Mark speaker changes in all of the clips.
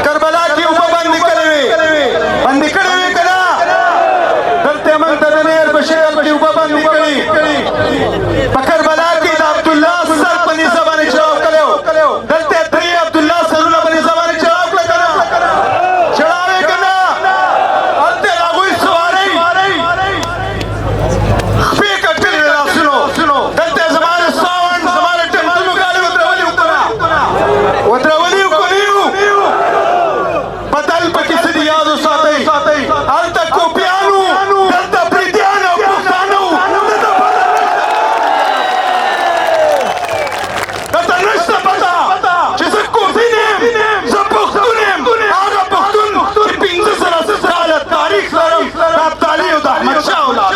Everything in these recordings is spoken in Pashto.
Speaker 1: کربلا کی اوپر بند کړي وي کنا دلته من د نیر بشیر کی اوپر بند کړي په کربلا کې د عبد الله سر په نسبت باندې چاو کړو دلته تری عبد الله سرونه په نسبت باندې چاو کړو چړاوي کنا الته لاغوي سواري خفي کټلې راسونو دلته زمانه ساوند زمانه ټنټونو غالي ودرولي وکړو بدل پکې سړي یادو ساتي الته کوپیانو دلته پریدیانو پښتانو دلته نشته پتا چې زه کوپی نیم زه پښتون یم هغه پښتون چې 1500 کاله تاریخ لرم د ابدالي او د احمدشاه اولاد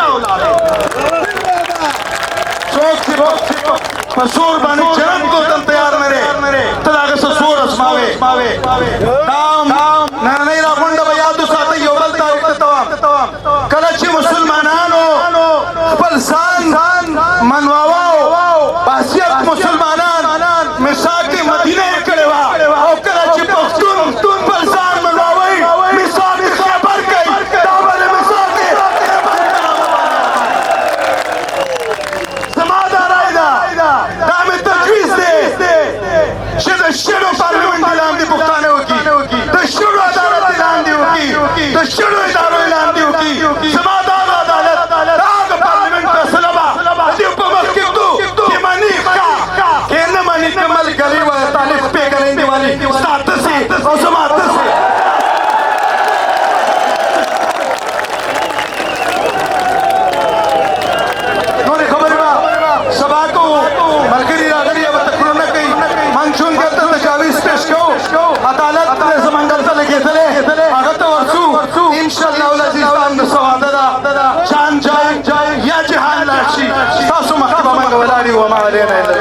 Speaker 1: څوک چې په سور باندې جنت کوتل تیار نه لري ته هغه سور اسماوي نننۍ راغونډه به یادو ساتئ یو بل تاریخ ته توام کله چې مسلمانانو خپل ځان منواواو بحثیت مسلمانان میثاق مدینه یې کړې وه او کله چې پښتون خپل ځان منواوئ میثاق خیبر کوي دا به د میثاق زما دا رای ده دا مې تجویز دی چې د شلو پارلمنټ اعلان دي پښتانه وکړي د شلو عدالت اعلان دي وکړي د شلو ادارو اعلان دي وکړي زما دا عدالت د هغه پارلمنټ فیصله به دې په مخ کې کړو چې مني که نه مني که ملګري وایي طالب پې کرندې والی ستا تسې او زما تسې نورې خبرې به سبا کوو ملګري راغلي به تکړه نه کوي منشون کې ته تجاویز پیش کوو عدالت زمونږ دلته لګېدلی هغه ته ورځو انشاءالله العزیز دا هم د څه واده ده جان یا جهان لاړ شي ستاسو مخکې به موږ ولاړ یو وما علینا الا